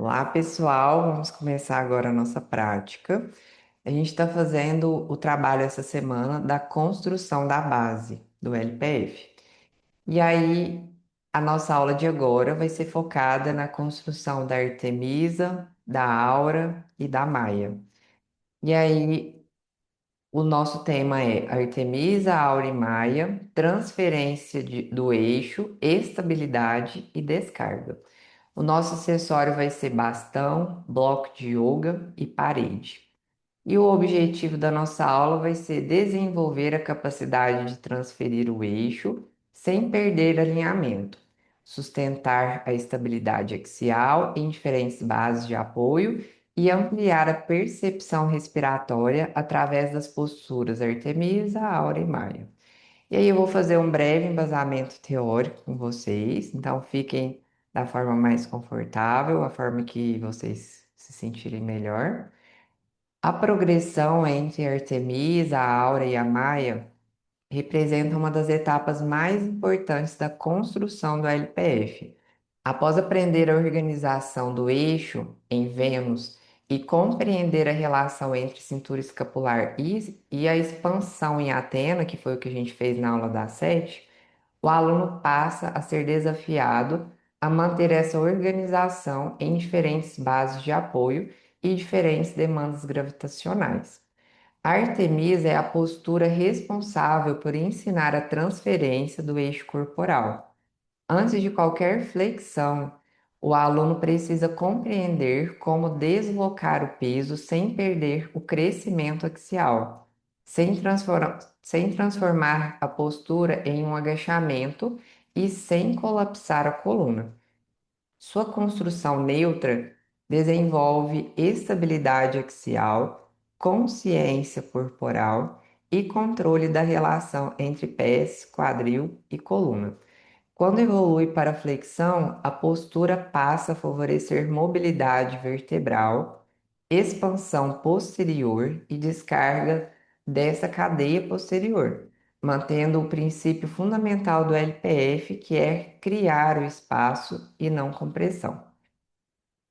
Olá, pessoal. Vamos começar agora a nossa prática. A gente está fazendo o trabalho essa semana da construção da base do LPF. E aí, a nossa aula de agora vai ser focada na construção da Artemisa, da Aura e da Maia. E aí, o nosso tema é Artemisa, Aura e Maia, transferência do eixo, estabilidade e descarga. O nosso acessório vai ser bastão, bloco de yoga e parede. E o objetivo da nossa aula vai ser desenvolver a capacidade de transferir o eixo sem perder alinhamento, sustentar a estabilidade axial em diferentes bases de apoio e ampliar a percepção respiratória através das posturas Artemisa, Áurea e Maia. E aí eu vou fazer um breve embasamento teórico com vocês, então fiquem da forma mais confortável, a forma que vocês se sentirem melhor. A progressão entre a Artemisa, a Áurea e a Maia representa uma das etapas mais importantes da construção do LPF. Após aprender a organização do eixo em Vênus e compreender a relação entre cintura escapular e a expansão em Atena, que foi o que a gente fez na aula da 7, o aluno passa a ser desafiado a manter essa organização em diferentes bases de apoio e diferentes demandas gravitacionais. A Artemisa é a postura responsável por ensinar a transferência do eixo corporal. Antes de qualquer flexão, o aluno precisa compreender como deslocar o peso sem perder o crescimento axial, sem transformar a postura em um agachamento e sem colapsar a coluna. Sua construção neutra desenvolve estabilidade axial, consciência corporal e controle da relação entre pés, quadril e coluna. Quando evolui para a flexão, a postura passa a favorecer mobilidade vertebral, expansão posterior e descarga dessa cadeia posterior, mantendo o princípio fundamental do LPF, que é criar o espaço e não compressão.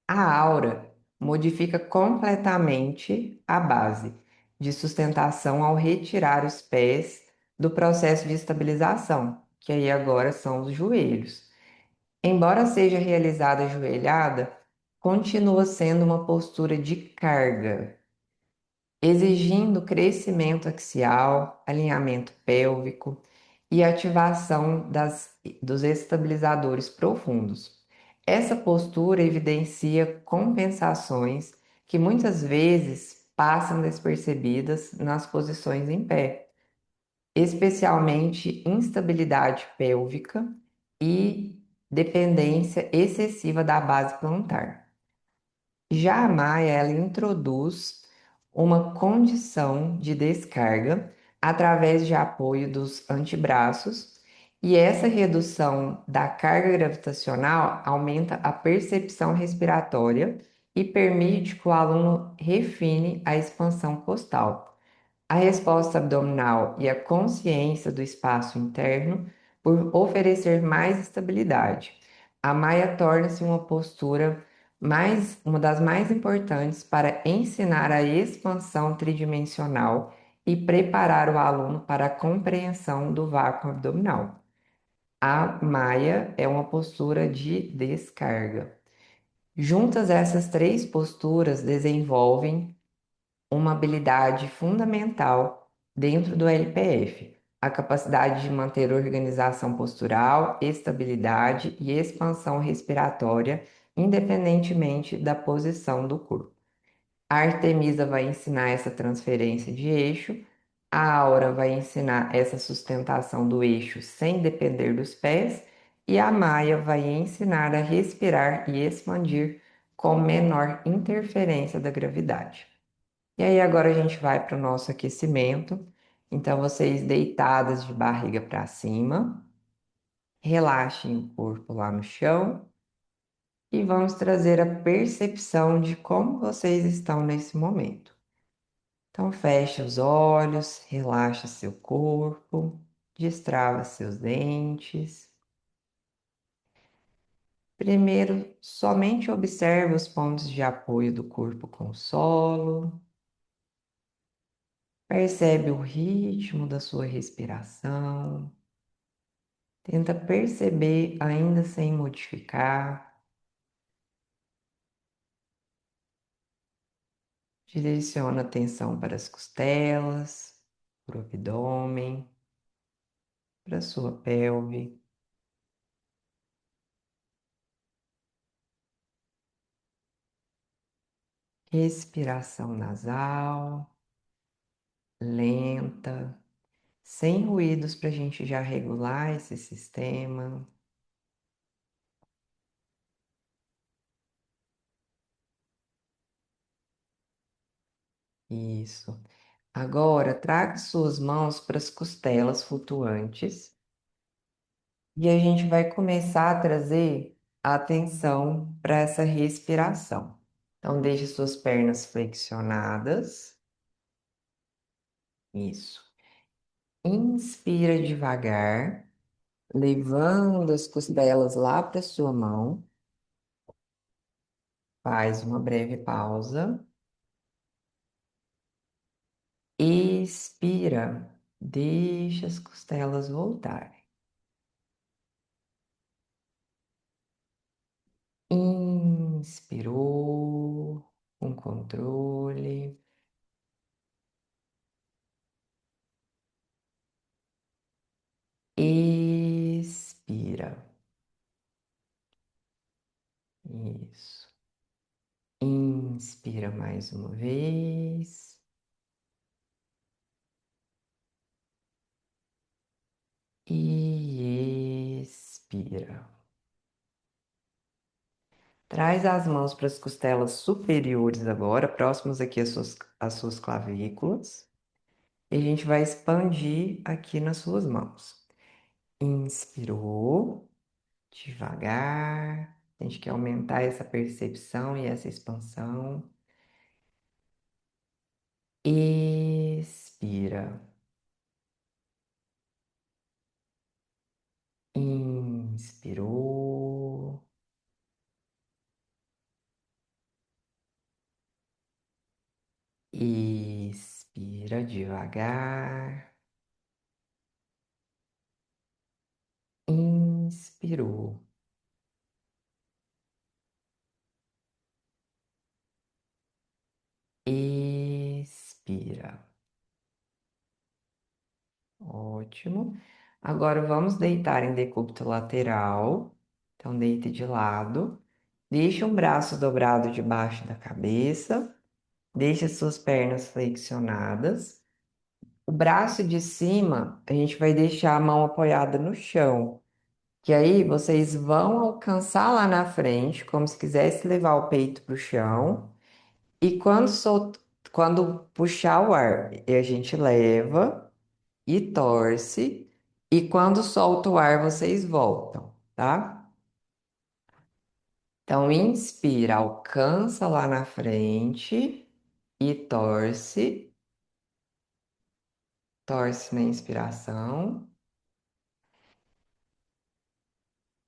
A aura modifica completamente a base de sustentação ao retirar os pés do processo de estabilização, que aí agora são os joelhos. Embora seja realizada ajoelhada, continua sendo uma postura de carga, exigindo crescimento axial, alinhamento pélvico e ativação dos estabilizadores profundos. Essa postura evidencia compensações que muitas vezes passam despercebidas nas posições em pé, especialmente instabilidade pélvica e dependência excessiva da base plantar. Já a Maia, ela introduz uma condição de descarga através de apoio dos antebraços, e essa redução da carga gravitacional aumenta a percepção respiratória e permite que o aluno refine a expansão costal, a resposta abdominal e a consciência do espaço interno por oferecer mais estabilidade. A Maia torna-se uma postura uma das mais importantes para ensinar a expansão tridimensional e preparar o aluno para a compreensão do vácuo abdominal. A Maia é uma postura de descarga. Juntas, essas três posturas desenvolvem uma habilidade fundamental dentro do LPF, a capacidade de manter organização postural, estabilidade e expansão respiratória, independentemente da posição do corpo. A Artemisa vai ensinar essa transferência de eixo, a Aura vai ensinar essa sustentação do eixo sem depender dos pés, e a Maia vai ensinar a respirar e expandir com menor interferência da gravidade. E aí agora a gente vai para o nosso aquecimento. Então, vocês deitadas de barriga para cima, relaxem o corpo lá no chão e vamos trazer a percepção de como vocês estão nesse momento. Então, feche os olhos, relaxa seu corpo, destrava seus dentes. Primeiro, somente observe os pontos de apoio do corpo com o solo. Percebe o ritmo da sua respiração. Tenta perceber, ainda sem modificar. Direciona a atenção para as costelas, para o abdômen, para a sua pelve. Respiração nasal, lenta, sem ruídos para a gente já regular esse sistema. Isso. Agora, traga suas mãos para as costelas flutuantes e a gente vai começar a trazer a atenção para essa respiração. Então, deixe suas pernas flexionadas. Isso. Inspira devagar, levando as costelas lá para sua mão. Faz uma breve pausa. Expira. Deixa as costelas voltarem. Inspirou com controle. Expira. Isso. Inspira mais uma vez. E expira. Traz as mãos para as costelas superiores agora, próximas aqui às suas clavículas. E a gente vai expandir aqui nas suas mãos. Inspirou, devagar. A gente quer aumentar essa percepção e essa expansão. Expira. Inspirou. Expira devagar. Inspirou. Expira. Ótimo. Agora vamos deitar em decúbito lateral. Então, deite de lado. Deixe um braço dobrado debaixo da cabeça. Deixe as suas pernas flexionadas. O braço de cima, a gente vai deixar a mão apoiada no chão. Que aí vocês vão alcançar lá na frente, como se quisesse levar o peito para o chão. E quando puxar o ar, a gente leva e torce. E quando solta o ar, vocês voltam, tá? Então, inspira, alcança lá na frente e torce. Torce na inspiração.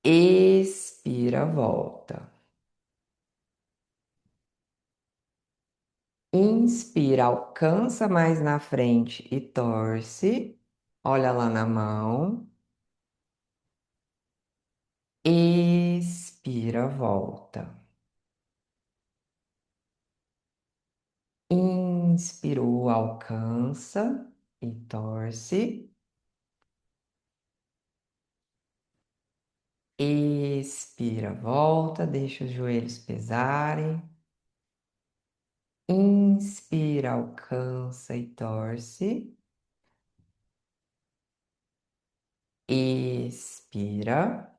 Expira, volta. Inspira, alcança mais na frente e torce. Olha lá na mão. Expira, volta. Inspirou, alcança e torce. Expira, volta, deixa os joelhos pesarem. Inspira, alcança e torce. Expira.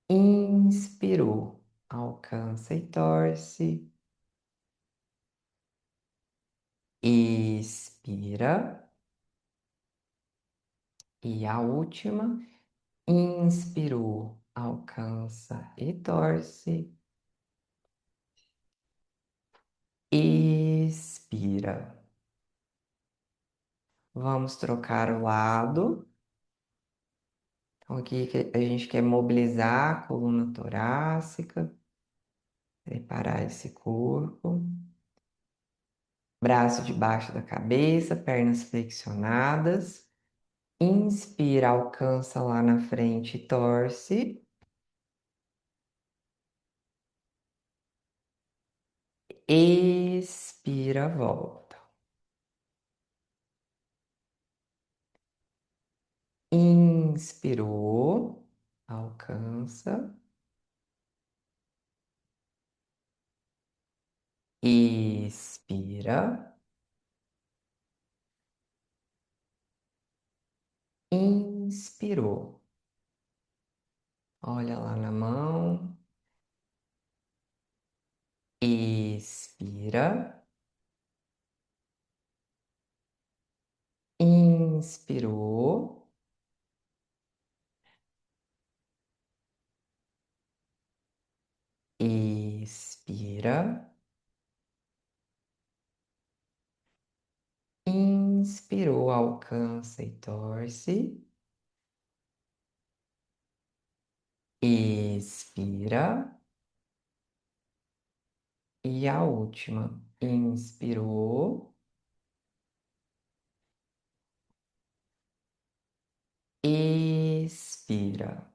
Inspirou, alcança e torce. Expira. E a última. Inspirou, alcança e torce. Expira. Vamos trocar o lado. Aqui que a gente quer mobilizar a coluna torácica, preparar esse corpo. Braço debaixo da cabeça, pernas flexionadas. Inspira, alcança lá na frente, torce. Expira, volta. Inspirou, alcança. Expira, inspirou. Olha lá na mão. Expira, inspirou. Expira, inspirou, alcança e torce. Expira. E a última. Inspirou. Expira.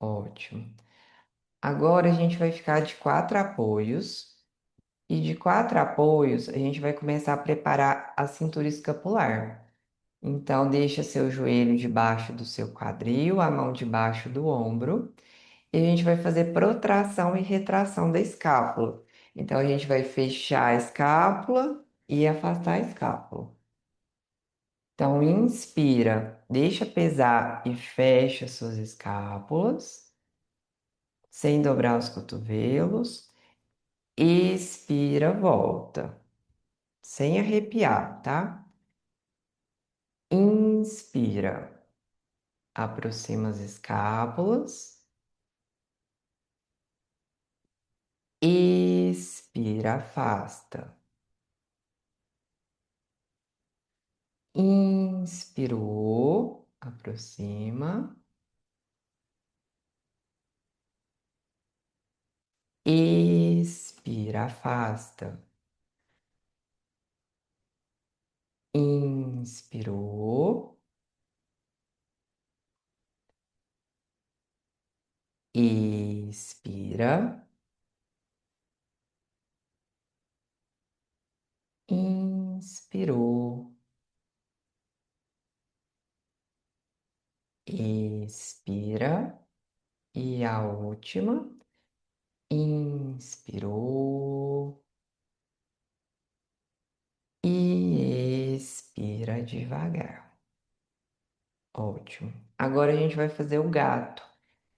Ótimo. Agora a gente vai ficar de quatro apoios. E de quatro apoios, a gente vai começar a preparar a cintura escapular. Então, deixa seu joelho debaixo do seu quadril, a mão debaixo do ombro. E a gente vai fazer protração e retração da escápula. Então, a gente vai fechar a escápula e afastar a escápula. Então, inspira, deixa pesar e fecha suas escápulas, sem dobrar os cotovelos. Expira, volta, sem arrepiar, tá? Inspira, aproxima as escápulas. Expira, afasta. Inspirou, aproxima. Expira, afasta. Inspirou. Expira. Inspirou. Expira. E a última. Inspirou. E expira devagar. Ótimo. Agora a gente vai fazer o gato.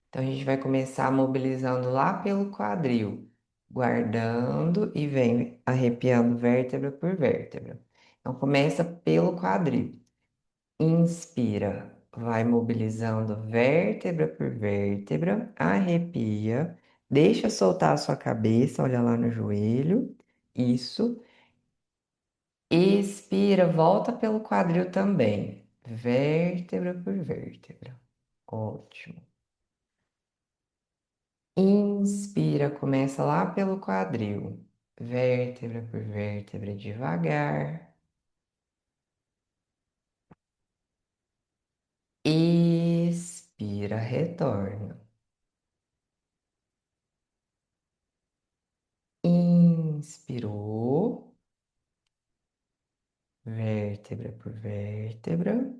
Então a gente vai começar mobilizando lá pelo quadril, guardando e vem arrepiando vértebra por vértebra. Então começa pelo quadril. Inspira, vai mobilizando vértebra por vértebra, arrepia, deixa soltar a sua cabeça, olha lá no joelho. Isso. Expira, volta pelo quadril também, vértebra por vértebra. Ótimo. Inspira, começa lá pelo quadril, vértebra por vértebra, devagar. Expira, retorna. Inspirou, vértebra por vértebra.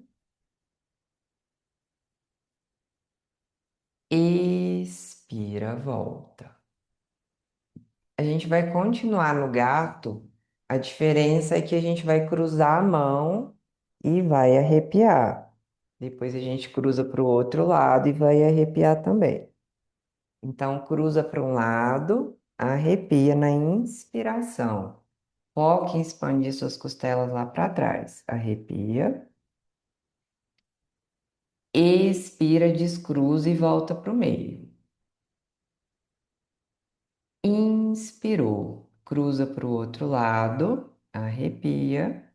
Expira, volta. A gente vai continuar no gato. A diferença é que a gente vai cruzar a mão e vai arrepiar. Depois a gente cruza para o outro lado e vai arrepiar também. Então, cruza para um lado, arrepia na inspiração. Foque em expandir suas costelas lá para trás. Arrepia. Expira, descruza e volta para o meio. Inspirou, cruza para o outro lado, arrepia.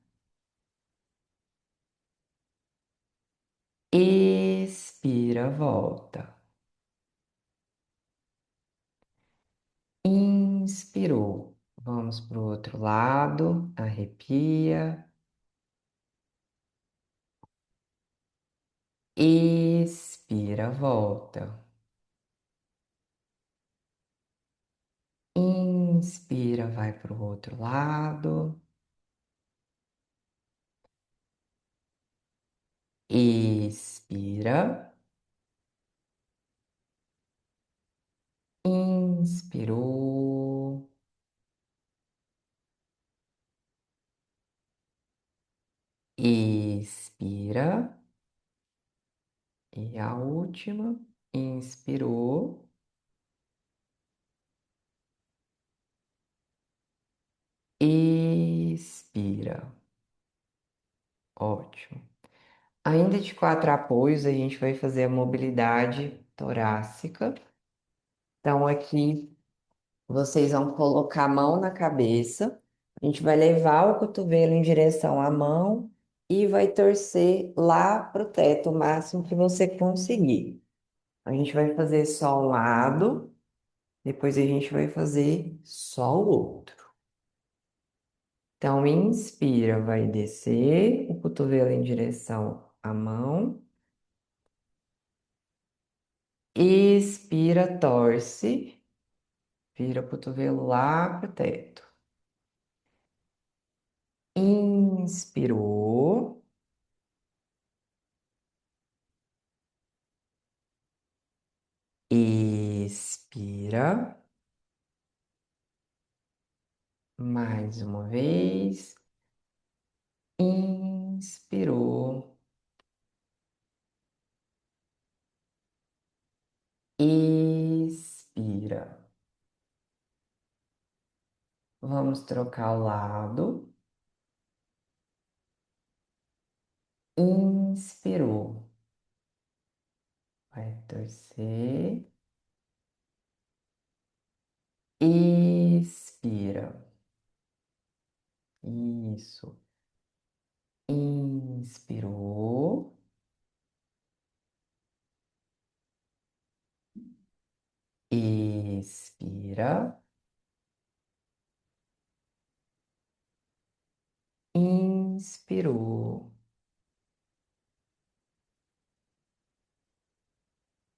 Expira, volta. Inspirou. Vamos para o outro lado. Arrepia. Expira, volta. Inspira, vai para o outro lado. Expira. Inspirou. Expira. E a última. Inspirou. Expira. Ótimo. Ainda de quatro apoios, a gente vai fazer a mobilidade torácica. Então, aqui vocês vão colocar a mão na cabeça, a gente vai levar o cotovelo em direção à mão e vai torcer lá para o teto, o máximo que você conseguir. A gente vai fazer só um lado, depois a gente vai fazer só o outro. Então, inspira, vai descer o cotovelo em direção à mão. Expira, torce, vira o cotovelo lá pro teto. Inspirou, expira, mais uma vez. Inspirou, expira. Vamos trocar o lado. Inspirou, vai torcer. Expira. Isso. Inspirou. Expira. Inspirou.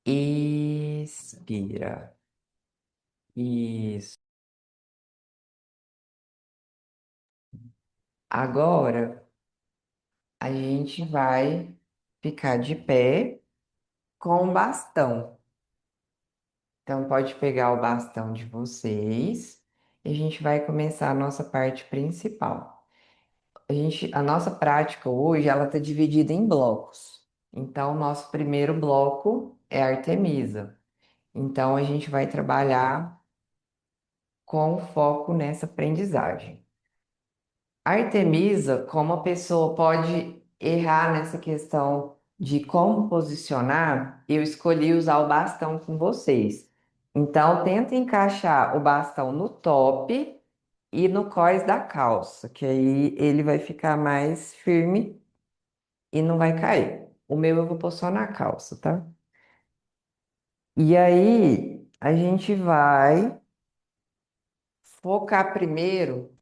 Expira. Isso. Agora a gente vai ficar de pé com o bastão. Então pode pegar o bastão de vocês e a gente vai começar a nossa parte principal. A nossa prática hoje ela está dividida em blocos. Então, o nosso primeiro bloco é a Artemisa. Então, a gente vai trabalhar com foco nessa aprendizagem. Artemisa, como a pessoa pode errar nessa questão de como posicionar, eu escolhi usar o bastão com vocês. Então, tenta encaixar o bastão no top e no cós da calça, que aí ele vai ficar mais firme e não vai cair. O meu eu vou pôr só na calça, tá? E aí, a gente vai focar primeiro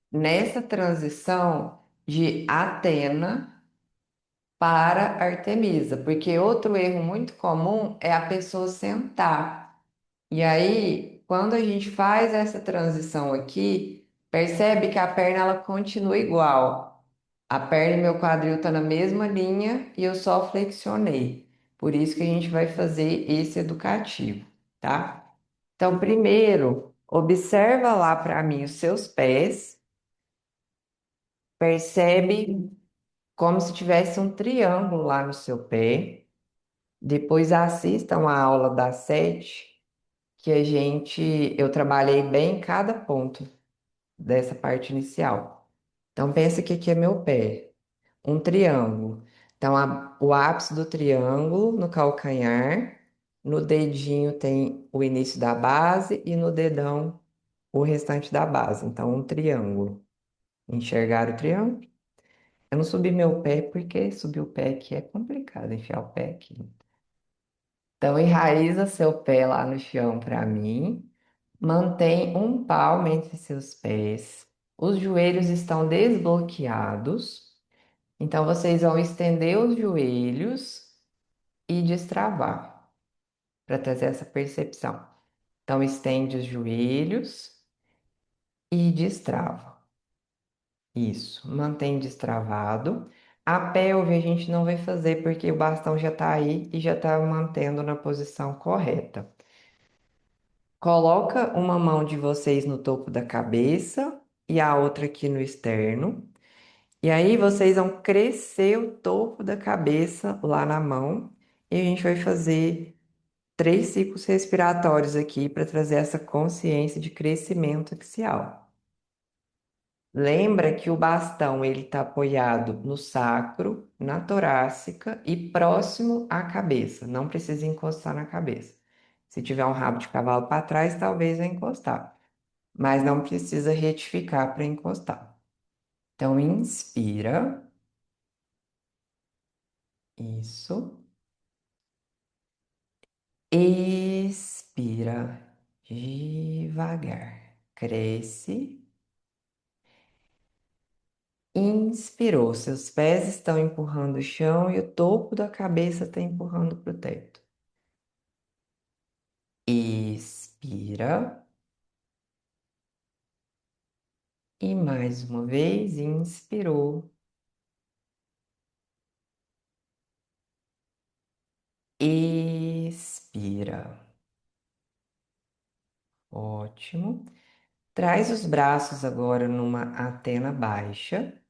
nessa transição de Atena para Artemisa, porque outro erro muito comum é a pessoa sentar. E aí, quando a gente faz essa transição aqui, percebe que a perna ela continua igual. A perna e meu quadril tá na mesma linha e eu só flexionei. Por isso que a gente vai fazer esse educativo, tá? Então, primeiro, observa lá para mim os seus pés, percebe como se tivesse um triângulo lá no seu pé. Depois assistam a aula da 7, que eu trabalhei bem cada ponto dessa parte inicial. Então, pensa que aqui é meu pé, um triângulo. Então, o ápice do triângulo no calcanhar, no dedinho tem o início da base e no dedão o restante da base. Então, um triângulo. Enxergar o triângulo? Eu não subi meu pé porque subir o pé aqui é complicado, enfiar o pé aqui. Então, enraiza seu pé lá no chão para mim. Mantém um palmo entre seus pés. Os joelhos estão desbloqueados. Então, vocês vão estender os joelhos e destravar para trazer essa percepção. Então, estende os joelhos e destrava. Isso, mantém destravado. A pelve a gente não vai fazer porque o bastão já está aí e já está mantendo na posição correta. Coloca uma mão de vocês no topo da cabeça e a outra aqui no externo. E aí vocês vão crescer o topo da cabeça lá na mão. E a gente vai fazer 3 ciclos respiratórios aqui para trazer essa consciência de crescimento axial. Lembra que o bastão ele está apoiado no sacro, na torácica e próximo à cabeça. Não precisa encostar na cabeça. Se tiver um rabo de cavalo para trás, talvez vai encostar, mas não precisa retificar para encostar. Então, inspira, isso, expira, devagar, cresce, inspirou, seus pés estão empurrando o chão e o topo da cabeça está empurrando para o teto. Expira, e mais uma vez, inspirou, expira, ótimo. Traz os braços agora numa antena baixa.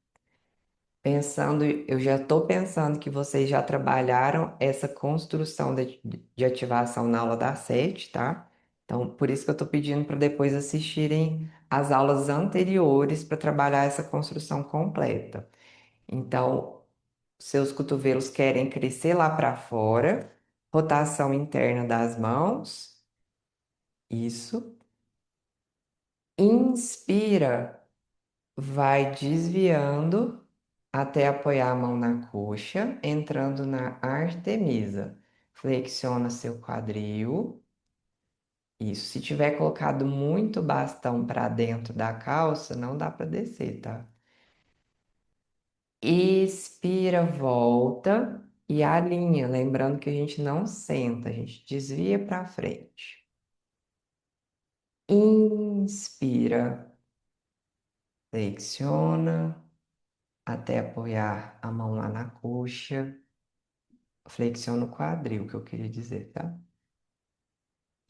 Pensando, eu já estou pensando que vocês já trabalharam essa construção de ativação na aula da 7, tá? Então, por isso que eu estou pedindo para depois assistirem as aulas anteriores para trabalhar essa construção completa. Então, seus cotovelos querem crescer lá para fora, rotação interna das mãos, isso. Inspira. Vai desviando até apoiar a mão na coxa, entrando na Artemisa. Flexiona seu quadril. Isso. Se tiver colocado muito bastão para dentro da calça, não dá para descer, tá? Expira, volta e alinha. Lembrando que a gente não senta, a gente desvia para frente. Inspira, flexiona até apoiar a mão lá na coxa. Flexiona o quadril, que eu queria dizer, tá?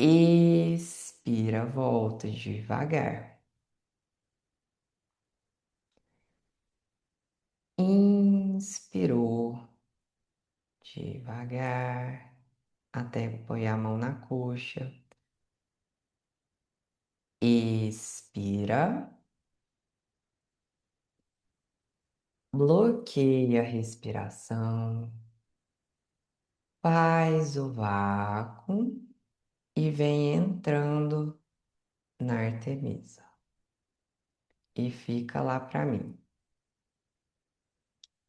Expira, volta devagar. Inspirou devagar, até apoiar a mão na coxa. Expira, bloqueia a respiração, faz o vácuo e vem entrando na Artemisa. E fica lá para mim.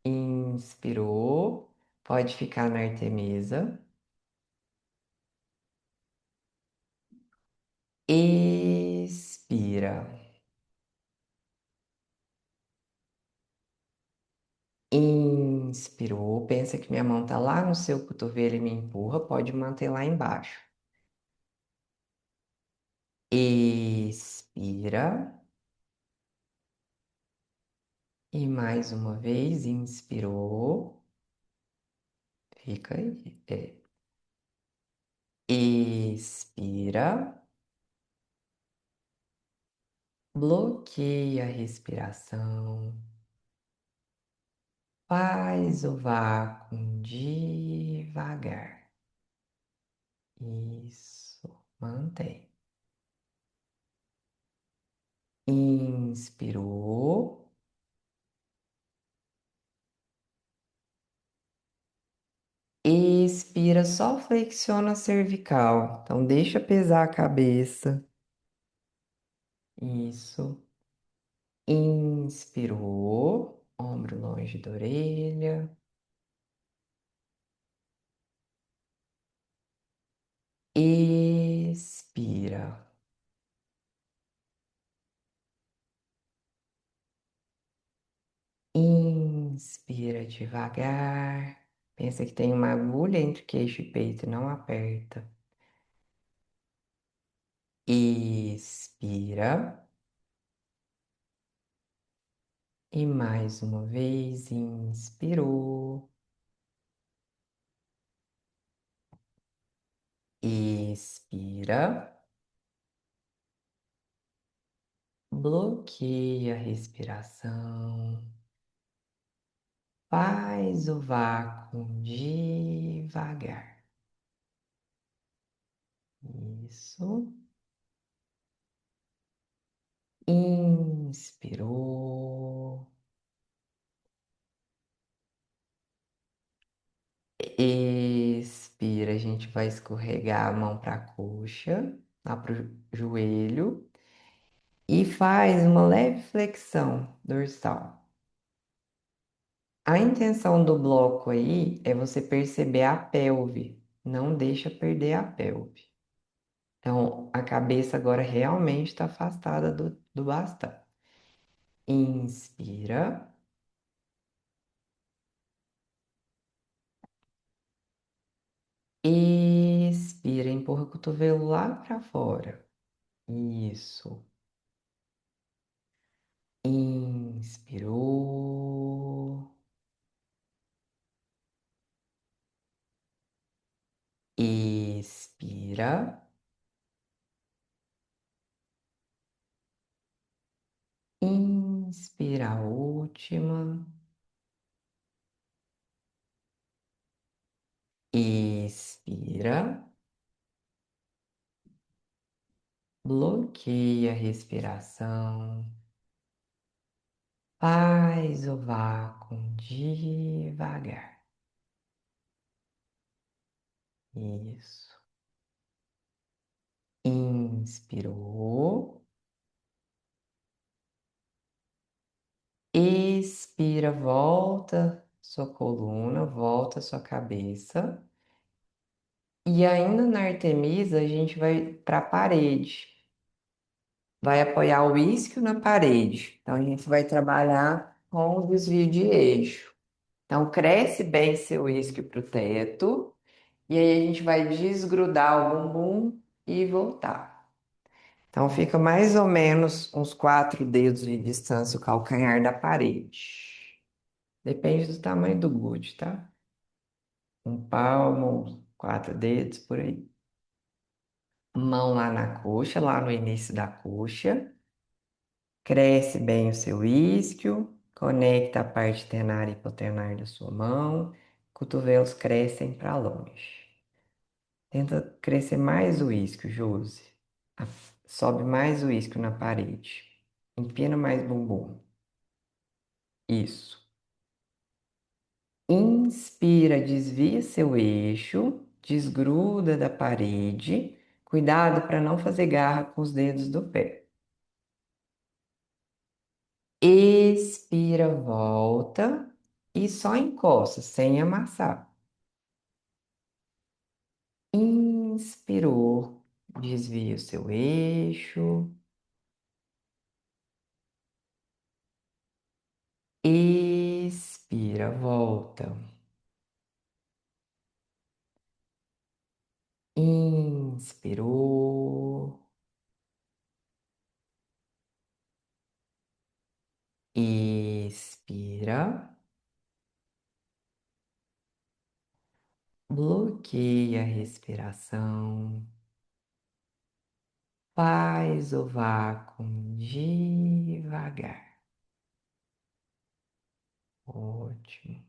Inspirou, pode ficar na Artemisa. Expira. Inspirou. Pensa que minha mão tá lá no seu cotovelo e me empurra. Pode manter lá embaixo. Expira. E mais uma vez, inspirou. Fica aí. Expira. Bloqueia a respiração. Faz o vácuo devagar. Isso. Mantém. Inspirou. Expira, só flexiona a cervical. Então, deixa pesar a cabeça. Isso. Inspirou. Ombro longe da orelha. Expira. Inspira devagar. Pensa que tem uma agulha entre queixo e peito, não aperta. Expira. E mais uma vez, inspirou. Expira. Bloqueia a respiração. Faz o vácuo devagar. Isso. Inspirou. Expira. A gente vai escorregar a mão para a coxa, lá para o joelho. E faz uma leve flexão dorsal. A intenção do bloco aí é você perceber a pelve. Não deixa perder a pelve. Então, a cabeça agora realmente está afastada do bastão. Inspira. Expira. Empurra o cotovelo lá para fora. Isso. Inspirou. Expira. Inspira a última. Expira. Bloqueia a respiração. Faz o vácuo devagar. Isso. Inspirou. Expira, volta sua coluna, volta sua cabeça. E ainda na Artemisa, a gente vai para a parede. Vai apoiar o isquio na parede. Então, a gente vai trabalhar com o desvio de eixo. Então, cresce bem seu isquio para o teto. E aí, a gente vai desgrudar o bumbum e voltar. Então, fica mais ou menos uns 4 dedos de distância o calcanhar da parede. Depende do tamanho do glúteo, tá? Um palmo, uns 4 dedos, por aí. Mão lá na coxa, lá no início da coxa. Cresce bem o seu isquio. Conecta a parte tenar e hipotenar da sua mão. Cotovelos crescem para longe. Tenta crescer mais o isquio, Josi. A- Sobe mais o isquio na parede. Empina mais bumbum. Isso. Inspira, desvia seu eixo, desgruda da parede. Cuidado para não fazer garra com os dedos do pé. Expira, volta e só encosta, sem amassar. Inspirou, desvia o seu eixo. Expira, volta. Inspirou. Expira. Bloqueia a respiração. Faz o vácuo devagar. Ótimo.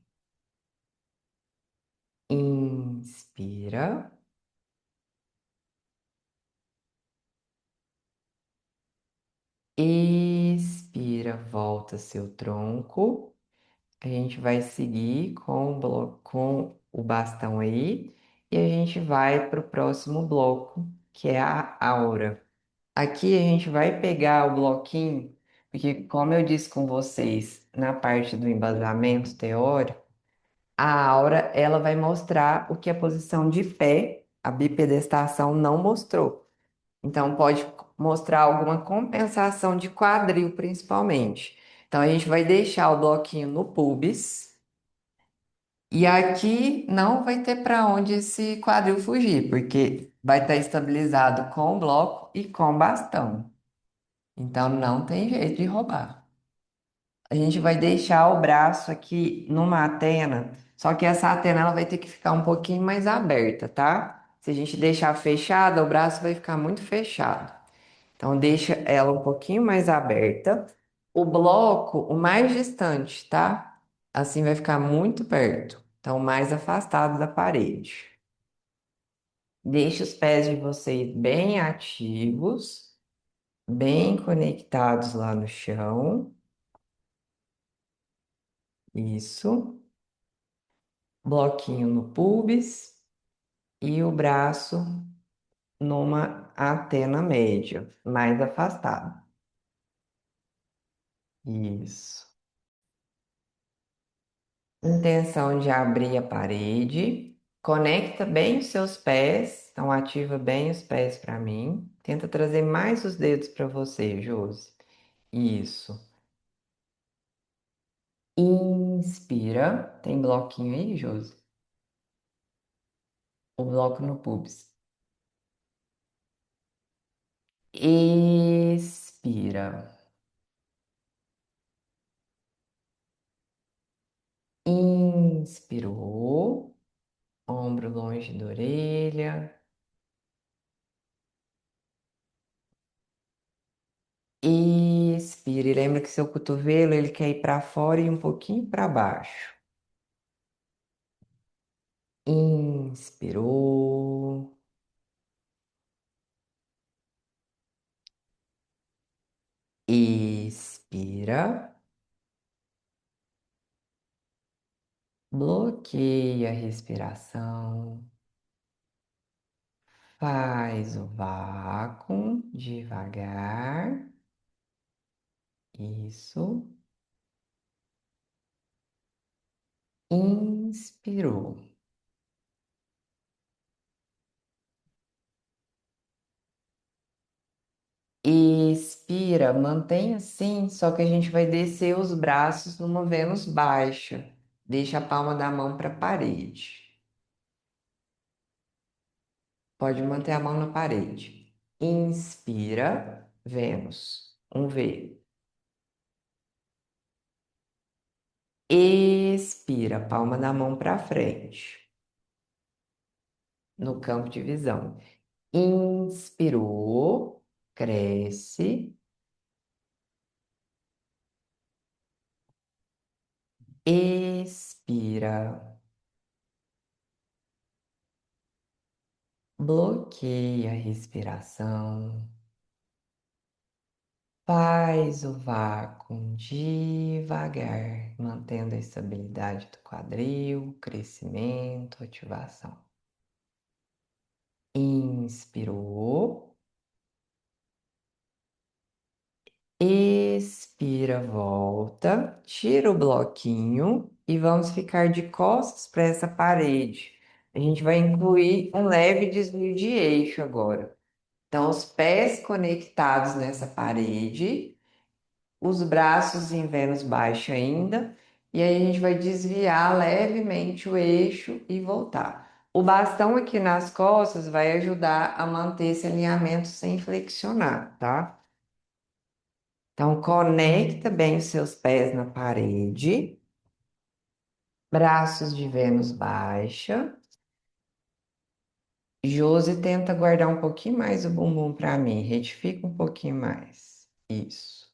Inspira. Expira, volta seu tronco. A gente vai seguir com o bastão aí e a gente vai para o próximo bloco, que é a aura. Aqui a gente vai pegar o bloquinho Porque, como eu disse com vocês, na parte do embasamento teórico, a aura ela vai mostrar o que a posição de pé, a bipedestação, não mostrou. Então, pode mostrar alguma compensação de quadril, principalmente. Então, a gente vai deixar o bloquinho no pubis. E aqui não vai ter para onde esse quadril fugir, porque vai estar estabilizado com o bloco e com o bastão. Então, não tem jeito de roubar. A gente vai deixar o braço aqui numa antena, só que essa antena ela vai ter que ficar um pouquinho mais aberta, tá? Se a gente deixar fechada, o braço vai ficar muito fechado. Então, deixa ela um pouquinho mais aberta. O bloco, o mais distante, tá? Assim vai ficar muito perto. Então, mais afastado da parede. Deixe os pés de vocês bem ativos, bem conectados lá no chão. Isso. Bloquinho no pubis e o braço numa antena média, mais afastado. Isso. Intenção de abrir a parede. Conecta bem os seus pés. Então, ativa bem os pés para mim. Tenta trazer mais os dedos para você, Josi. Isso. Inspira. Tem bloquinho aí, Josi? O bloco no pubis. Expira. Inspirou. Ombro longe da orelha. Expire. Lembra que seu cotovelo ele quer ir para fora e um pouquinho para baixo. Inspirou. Expira. Bloqueia a respiração. Faz o vácuo devagar. Isso. Inspirou. Expira, mantém assim, só que a gente vai descer os braços numa Vênus baixa. Deixa a palma da mão para a parede. Pode manter a mão na parede. Inspira, Vênus. Um V. Expira, palma da mão para frente, no campo de visão. Inspirou, cresce. Expira, bloqueia a respiração. Faz o vácuo devagar, mantendo a estabilidade do quadril, crescimento, ativação. Inspirou, expira, volta, tira o bloquinho e vamos ficar de costas para essa parede. A gente vai incluir um leve desvio de eixo agora. Então, os pés conectados nessa parede, os braços em Vênus baixa ainda, e aí a gente vai desviar levemente o eixo e voltar. O bastão aqui nas costas vai ajudar a manter esse alinhamento sem flexionar, tá? Então, conecta bem os seus pés na parede, braços de Vênus baixa. Josi tenta guardar um pouquinho mais o bumbum para mim, retifica um pouquinho mais. Isso.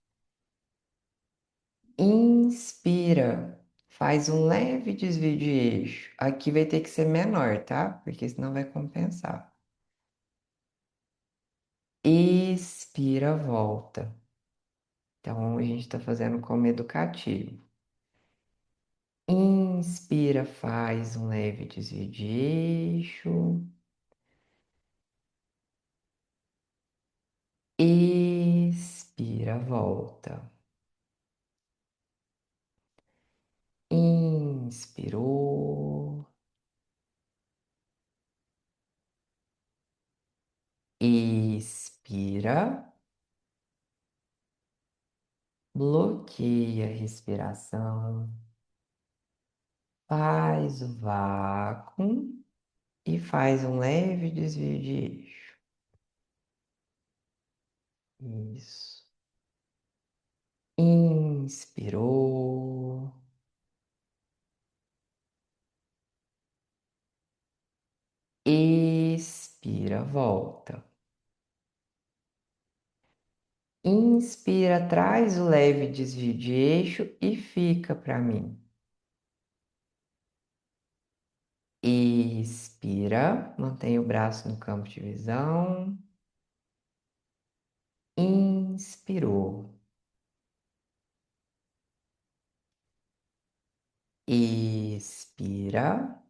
Inspira, faz um leve desvio de eixo. Aqui vai ter que ser menor, tá? Porque senão vai compensar. Expira, volta. Então, a gente está fazendo como educativo. Inspira, faz um leve desvio de eixo. Expira, volta. Inspirou. Expira. Bloqueia a respiração. Faz o vácuo e faz um leve desvio de eixo. Isso. Inspirou. Expira, volta. Inspira, traz o leve desvio de eixo e fica para mim. Expira, mantém o braço no campo de visão. Inspirou. Expira.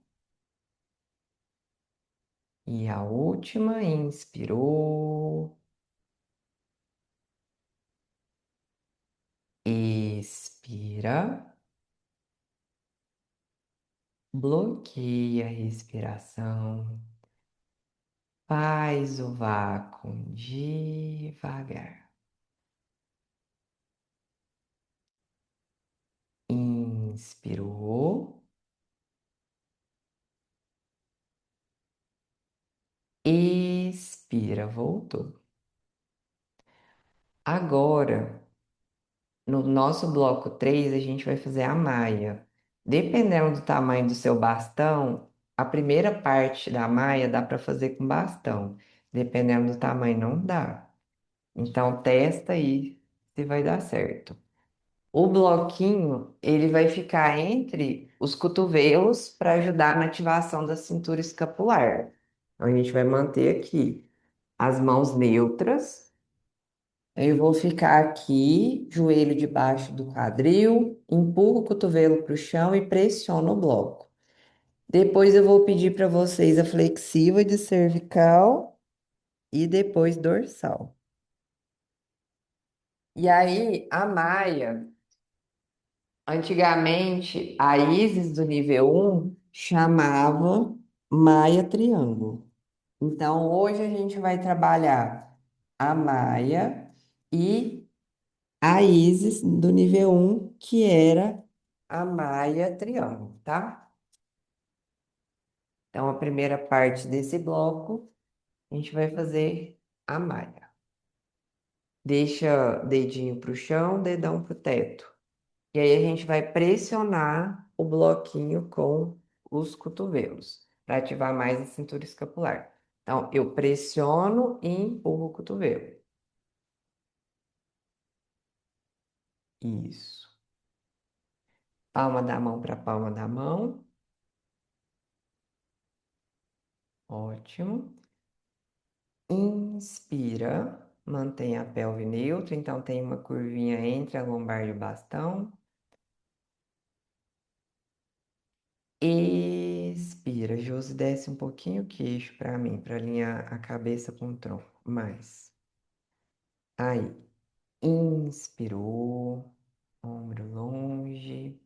E a última, inspirou. Expira. Bloqueia a respiração. Faz o vácuo devagar. Inspirou. Expira, voltou. Agora, no nosso bloco 3 a gente vai fazer a maia. Dependendo do tamanho do seu bastão, a primeira parte da maia dá para fazer com bastão. Dependendo do tamanho, não dá. Então, testa aí se vai dar certo. O bloquinho, ele vai ficar entre os cotovelos para ajudar na ativação da cintura escapular. Então, a gente vai manter aqui as mãos neutras. Eu vou ficar aqui, joelho debaixo do quadril, empurro o cotovelo para o chão e pressiono o bloco. Depois eu vou pedir para vocês a flexiva de cervical e depois dorsal. E aí, a maia, antigamente, a Isis do nível 1 chamava maia triângulo. Então, hoje a gente vai trabalhar a maia e a Isis do nível 1, que era a Maia Triângulo, tá? Então, a primeira parte desse bloco, a gente vai fazer a Maia. Deixa dedinho para o chão, dedão para o teto. E aí a gente vai pressionar o bloquinho com os cotovelos, para ativar mais a cintura escapular. Então, eu pressiono e empurro o cotovelo. Isso. Palma da mão para palma da mão. Ótimo. Inspira, mantém a pelve neutra, então tem uma curvinha entre a lombar e o bastão. Expira, Josi, desce um pouquinho o queixo para mim, para alinhar a cabeça com o tronco. Mais. Aí. Inspirou, ombro longe.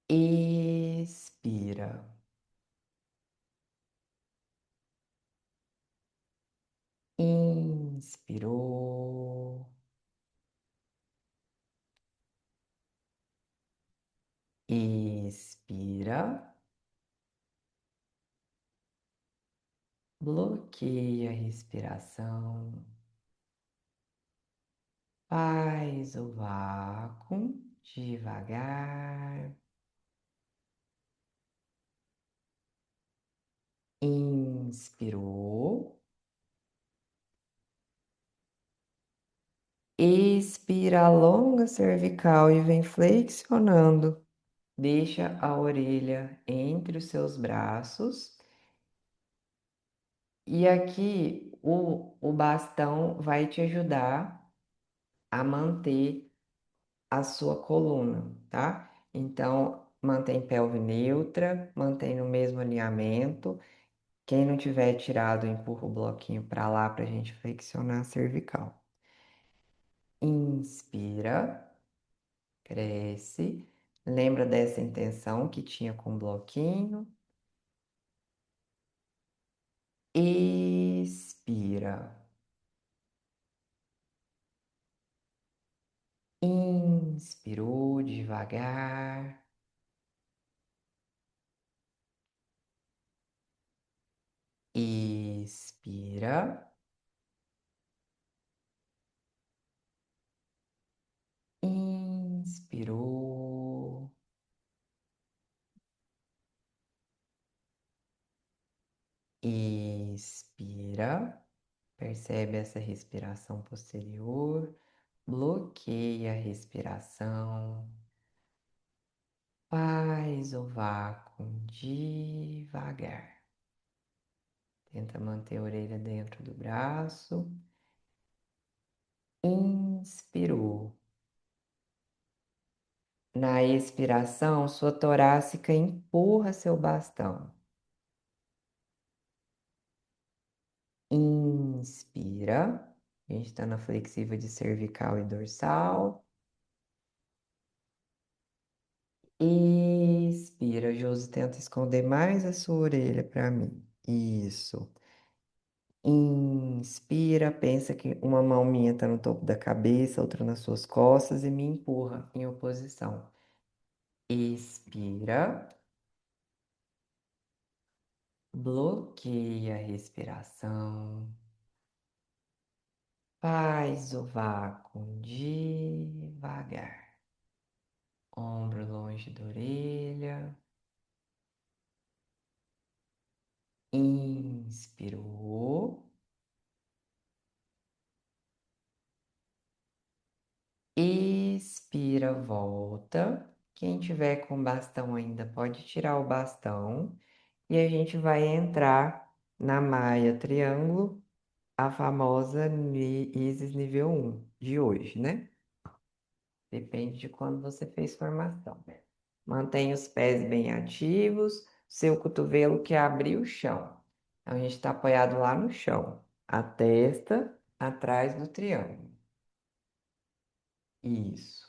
Expira. Inspirou. Expira. Bloqueia a respiração. Faz o vácuo devagar. Inspirou. Expira, alonga a cervical e vem flexionando. Deixa a orelha entre os seus braços. E aqui o bastão vai te ajudar a manter a sua coluna, tá? Então, mantém pelve neutra, mantém no mesmo alinhamento. Quem não tiver tirado, empurra o bloquinho para lá para a gente flexionar a cervical. Inspira. cresce. Lembra dessa intenção que tinha com o bloquinho? Expira. Inspirou devagar. Expira. Inspirou. Expira. Percebe essa respiração posterior. Bloqueia a respiração. Faz o vácuo devagar. Tenta manter a orelha dentro do braço. Inspirou. Na expiração, sua torácica empurra seu bastão. Inspira. A gente está na flexível de cervical e dorsal. Expira. Josi, tenta esconder mais a sua orelha para mim. Isso. Inspira, pensa que uma mão minha está no topo da cabeça, outra nas suas costas e me empurra em oposição. Expira, bloqueia a respiração, faz o vácuo devagar. Ombro longe da orelha. Inspirou. Expira, volta. Quem tiver com bastão ainda pode tirar o bastão. E a gente vai entrar na Maia Triângulo, a famosa ISIS nível 1 de hoje, né? Depende de quando você fez formação. Mantenha os pés bem ativos, seu cotovelo que abrir o chão. Então, a gente está apoiado lá no chão, a testa atrás do triângulo. Isso.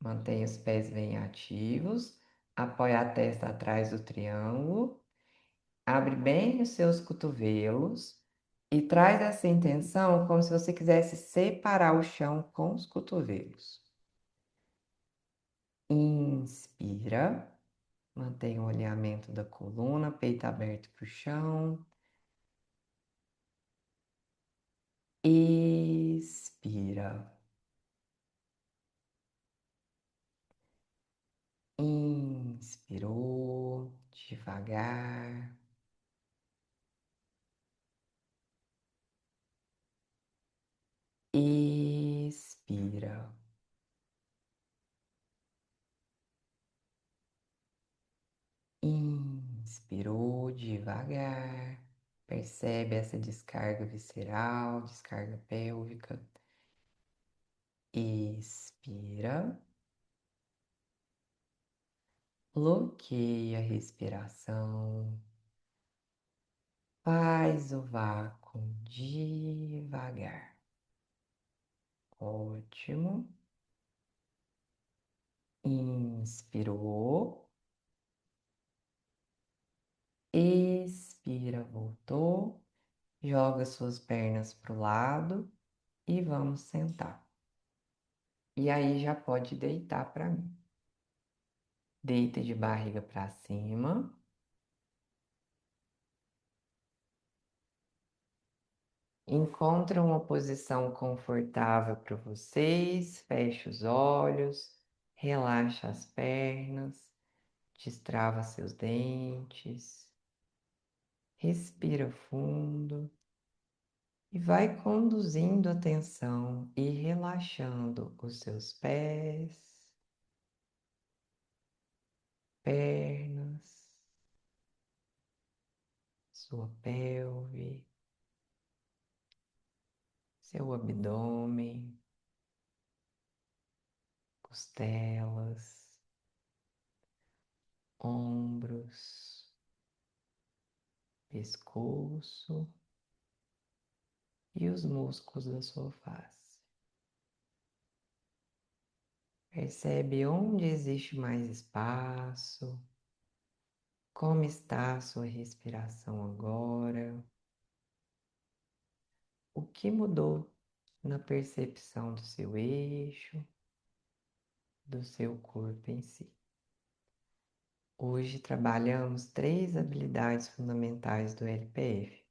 Mantenha os pés bem ativos, apoia a testa atrás do triângulo. Abre bem os seus cotovelos e traz essa intenção como se você quisesse separar o chão com os cotovelos. Inspira, mantém o alinhamento da coluna, peito aberto para o chão. Expira. Inspirou devagar. Expira. Inspirou devagar. Percebe essa descarga visceral, descarga pélvica. Expira. Bloqueia a respiração. Faz o vácuo devagar. Ótimo. Inspirou. Expira, voltou. Joga suas pernas para o lado e vamos sentar. E aí já pode deitar para mim. Deita de barriga para cima. Encontra uma posição confortável para vocês. Feche os olhos. Relaxa as pernas. Destrava seus dentes. Respira fundo. E vai conduzindo a atenção e relaxando os seus pés, pernas, sua pelve, seu abdômen, costelas, ombros, pescoço e os músculos da sua face. Percebe onde existe mais espaço, como está a sua respiração agora, o que mudou na percepção do seu eixo, do seu corpo em si. Hoje trabalhamos três habilidades fundamentais do LPF.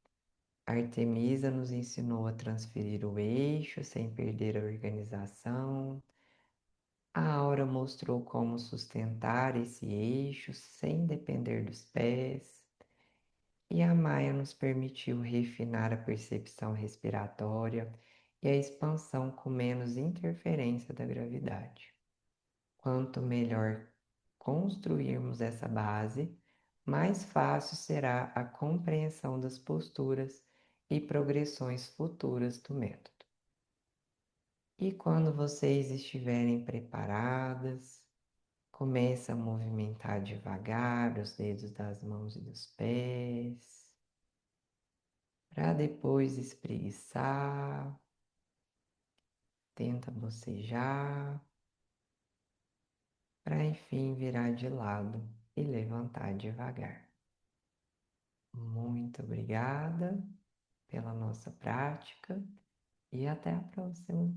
Artemisa nos ensinou a transferir o eixo sem perder a organização. A Aura mostrou como sustentar esse eixo sem depender dos pés. E a Maia nos permitiu refinar a percepção respiratória e a expansão com menos interferência da gravidade. Quanto melhor construirmos essa base, mais fácil será a compreensão das posturas e progressões futuras do método. E quando vocês estiverem preparadas, comece a movimentar devagar os dedos das mãos e dos pés, para depois espreguiçar, tenta bocejar, para enfim virar de lado e levantar devagar. Muito obrigada pela nossa prática e até a próxima.